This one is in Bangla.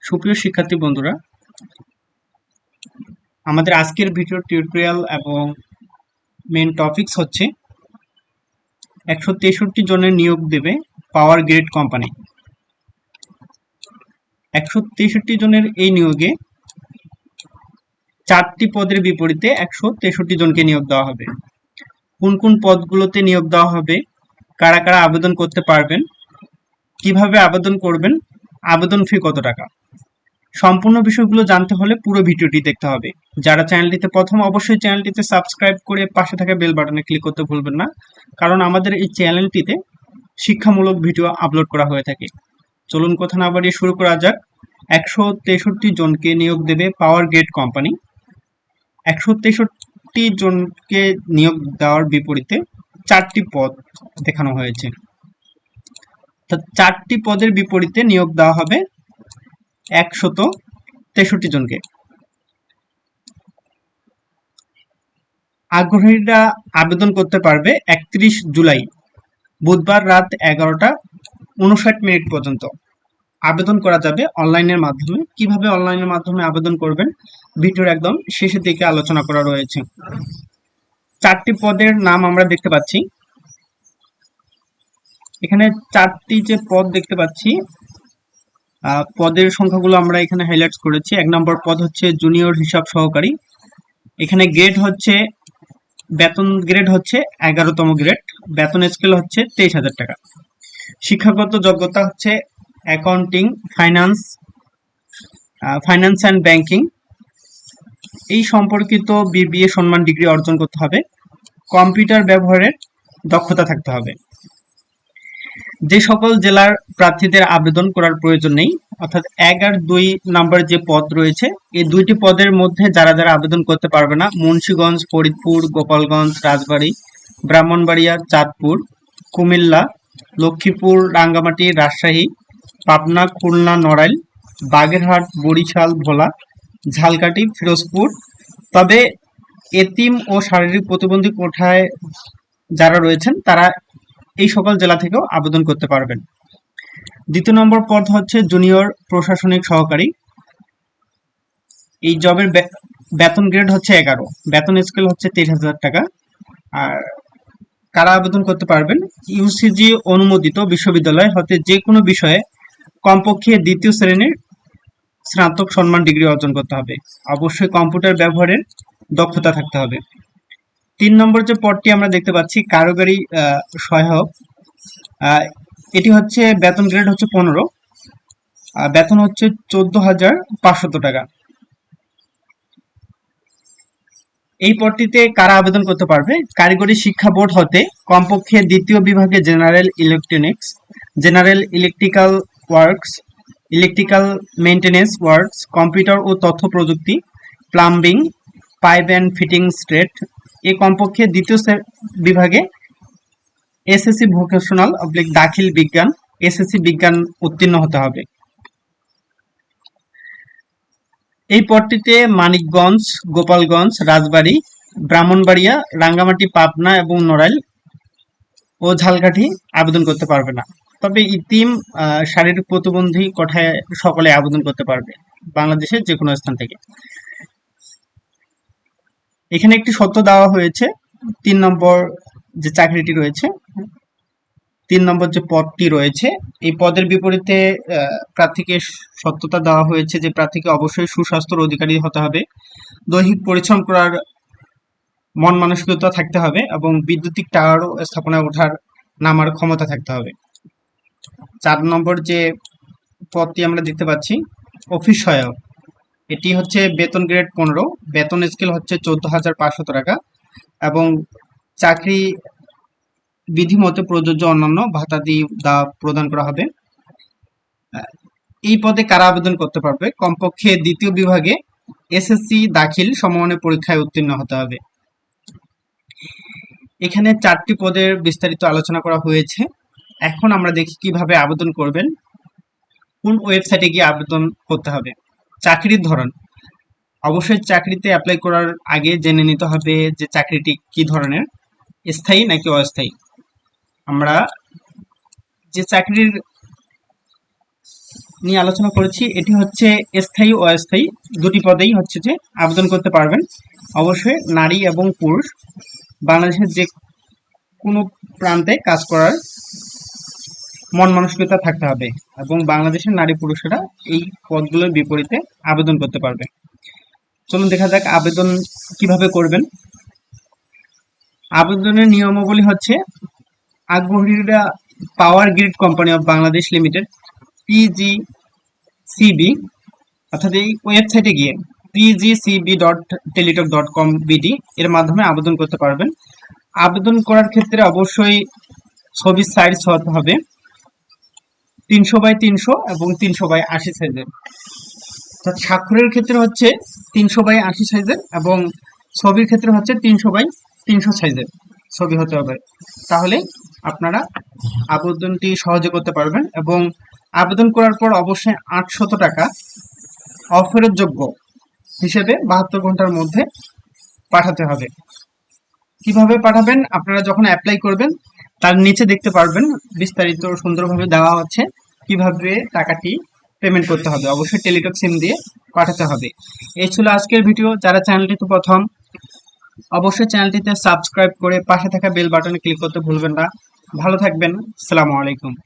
সুপ্রিয় শিক্ষার্থী বন্ধুরা, আমাদের আজকের ভিডিও টিউটোরিয়াল এবং মেন টপিকস হচ্ছে 163 জনের নিয়োগ দেবে পাওয়ার গ্রিড কোম্পানি। 163 জনের এই নিয়োগে 4টি পদের বিপরীতে 163 জনকে নিয়োগ দেওয়া হবে। কোন কোন পদগুলোতে নিয়োগ দেওয়া হবে, কারা কারা আবেদন করতে পারবেন, কিভাবে আবেদন করবেন, আবেদন ফি কত টাকা, সম্পূর্ণ বিষয়গুলো জানতে হলে পুরো ভিডিওটি দেখতে হবে। যারা চ্যানেলটিতে প্রথম, অবশ্যই চ্যানেলটিতে সাবস্ক্রাইব করে পাশে থাকা বেল বাটনে ক্লিক করতে ভুলবেন না, কারণ আমাদের এই চ্যানেলটিতে শিক্ষামূলক ভিডিও আপলোড করা হয়ে থাকে। চলুন কথা না বাড়িয়ে শুরু করা যাক। 163 জনকে নিয়োগ দেবে পাওয়ার গ্রিড কোম্পানি। 163 জনকে নিয়োগ দেওয়ার বিপরীতে 4টি পদ দেখানো হয়েছে। 4টি পদের বিপরীতে নিয়োগ দেওয়া হবে 163 জনকে। আগ্রহীরা আবেদন করতে পারবে 31 জুলাই বুধবার রাত 11:59 পর্যন্ত। আবেদন করা যাবে অনলাইনের মাধ্যমে। কিভাবে অনলাইনের মাধ্যমে আবেদন করবেন ভিডিওর একদম শেষের দিকে আলোচনা করা রয়েছে। 4টি পদের নাম আমরা দেখতে পাচ্ছি এখানে। 4টি যে পদ দেখতে পাচ্ছি, পদের সংখ্যাগুলো আমরা এখানে হাইলাইট করেছি। 1 নম্বর পদ হচ্ছে জুনিয়র হিসাব সহকারী। এখানে গ্রেড হচ্ছে, বেতন গ্রেড হচ্ছে 11তম গ্রেড, বেতন স্কেল হচ্ছে 23,000 টাকা। শিক্ষাগত যোগ্যতা হচ্ছে অ্যাকাউন্টিং, ফাইন্যান্স অ্যান্ড ব্যাংকিং এই সম্পর্কিত বিবিএ সম্মান ডিগ্রি অর্জন করতে হবে। কম্পিউটার ব্যবহারের দক্ষতা থাকতে হবে। যে সকল জেলার প্রার্থীদের আবেদন করার প্রয়োজন নেই, অর্থাৎ 1 আর 2 নাম্বার যে পদ রয়েছে, এই 2টি পদের মধ্যে যারা যারা আবেদন করতে পারবে না, মুন্সিগঞ্জ, ফরিদপুর, গোপালগঞ্জ, রাজবাড়ী, ব্রাহ্মণবাড়িয়া, চাঁদপুর, কুমিল্লা, লক্ষ্মীপুর, রাঙ্গামাটি, রাজশাহী, পাবনা, খুলনা, নড়াইল, বাগেরহাট, বরিশাল, ভোলা, ঝালকাঠি, ফিরোজপুর। তবে এতিম ও শারীরিক প্রতিবন্ধী কোঠায় যারা রয়েছেন তারা এই সকল জেলা থেকেও আবেদন করতে পারবেন। 2 নম্বর পদ হচ্ছে জুনিয়র প্রশাসনিক সহকারী। এই জবের বেতন গ্রেড হচ্ছে 11, বেতন স্কেল হচ্ছে 23,000 টাকা। আর কারা আবেদন করতে পারবেন, ইউসিজি অনুমোদিত বিশ্ববিদ্যালয় হতে যে কোনো বিষয়ে কমপক্ষে 2য় শ্রেণীর স্নাতক সম্মান ডিগ্রি অর্জন করতে হবে। অবশ্যই কম্পিউটার ব্যবহারের দক্ষতা থাকতে হবে। 3 নম্বর যে পদটি আমরা দেখতে পাচ্ছি কারিগরি সহায়ক, এটি হচ্ছে বেতন গ্রেড হচ্ছে 15, বেতন হচ্ছে 14,500 টাকা। এই পদটিতে কারা আবেদন করতে পারবে, কারিগরি শিক্ষা বোর্ড হতে কমপক্ষে 2য় বিভাগে general electronics, general electrical works, electrical maintenance works, computer ও তথ্য প্রযুক্তি, plumbing, pipe and fittings trade এ কমপক্ষে 2য় বিভাগে এসএসসি ভোকেশনাল দাখিল বিজ্ঞান, এসএসসি বিজ্ঞান উত্তীর্ণ হতে হবে। এই পদটিতে মানিকগঞ্জ, গোপালগঞ্জ, রাজবাড়ী, ব্রাহ্মণবাড়িয়া, রাঙ্গামাটি, পাবনা এবং নড়াইল ও ঝালকাঠি আবেদন করতে পারবে না। তবে ইতিম, শারীরিক প্রতিবন্ধী কোঠায় সকলে আবেদন করতে পারবে বাংলাদেশের যে কোনো স্থান থেকে। এখানে একটি শর্ত দেওয়া হয়েছে। 3 নম্বর যে চাকরিটি রয়েছে, 3 নম্বর যে পদটি রয়েছে, এই পদের বিপরীতে প্রার্থীকে সত্যতা দেওয়া হয়েছে যে প্রার্থীকে অবশ্যই সুস্বাস্থ্যের অধিকারী হতে হবে, দৈহিক পরিশ্রম করার মন মানসিকতা থাকতে হবে এবং বৈদ্যুতিক টাওয়ার স্থাপনায় ওঠার নামার ক্ষমতা থাকতে হবে। 4 নম্বর যে পদটি আমরা দেখতে পাচ্ছি অফিস সহায়ক, এটি হচ্ছে বেতন গ্রেড 15, বেতন স্কেল হচ্ছে 14,500 টাকা এবং চাকরি বিধিমতো প্রযোজ্য অন্যান্য ভাতাদি প্রদান করা হবে। এই পদে কারা আবেদন করতে পারবে, কমপক্ষে 2য় বিভাগে এসএসসি দাখিল সমমানের পরীক্ষায় উত্তীর্ণ হতে হবে। এখানে 4টি পদের বিস্তারিত আলোচনা করা হয়েছে। এখন আমরা দেখি কিভাবে আবেদন করবেন, কোন ওয়েবসাইটে গিয়ে আবেদন করতে হবে। চাকরির ধরন, অবশ্যই চাকরিতে অ্যাপ্লাই করার আগে জেনে নিতে হবে যে চাকরিটি কি ধরনের, স্থায়ী নাকি অস্থায়ী। আমরা যে চাকরির নিয়ে আলোচনা করেছি। এটি হচ্ছে স্থায়ী ও অস্থায়ী দুটি পদেই হচ্ছে যে আবেদন করতে পারবেন। অবশ্যই নারী এবং পুরুষ বাংলাদেশের যে কোনো প্রান্তে কাজ করার মন মানসিকতা থাকতে হবে এবং বাংলাদেশের নারী পুরুষেরা এই পদগুলোর বিপরীতে আবেদন করতে পারবে। চলুন দেখা যাক আবেদন কিভাবে করবেন। আবেদনের নিয়মাবলী হচ্ছে, আগ্রহীরা power grid company of Bangladesh limited PGCB অর্থাৎ এই ওয়েবসাইটে গিয়ে pgcb.teletalk.com/bd এর মাধ্যমে আবেদন করতে পারবেন। আবেদন করার ক্ষেত্রে অবশ্যই ছবির সাইজ হতে হবে 300x300 এবং 300x80 সাইজের। অর্থাৎ স্বাক্ষরের ক্ষেত্রে হচ্ছে 300x80 সাইজের এবং ছবির ক্ষেত্রে হচ্ছে 300x300 সাইজের ছবি হতে হবে। তাহলে আপনারা আবেদনটি সহজে করতে পারবেন এবং আবেদন করার পর অবশ্যই 800 টাকা অফেরতযোগ্য হিসেবে 72 ঘন্টার মধ্যে পাঠাতে হবে। কিভাবে পাঠাবেন? আপনারা যখন অ্যাপ্লাই করবেন তার নিচে দেখতে পারবেন বিস্তারিত সুন্দরভাবে দেওয়া হচ্ছে কিভাবে টাকাটি পেমেন্ট করতে হবে। অবশ্যই টেলিটক সিম দিয়ে পাঠাতে হবে। এই ছিল আজকের ভিডিও। যারা চ্যানেলটিতে প্রথম, অবশ্যই চ্যানেলটিতে সাবস্ক্রাইব করে পাশে থাকা বেল বাটনে ক্লিক করতে ভুলবেন না। ভালো থাকবেন। আসসালামু আলাইকুম।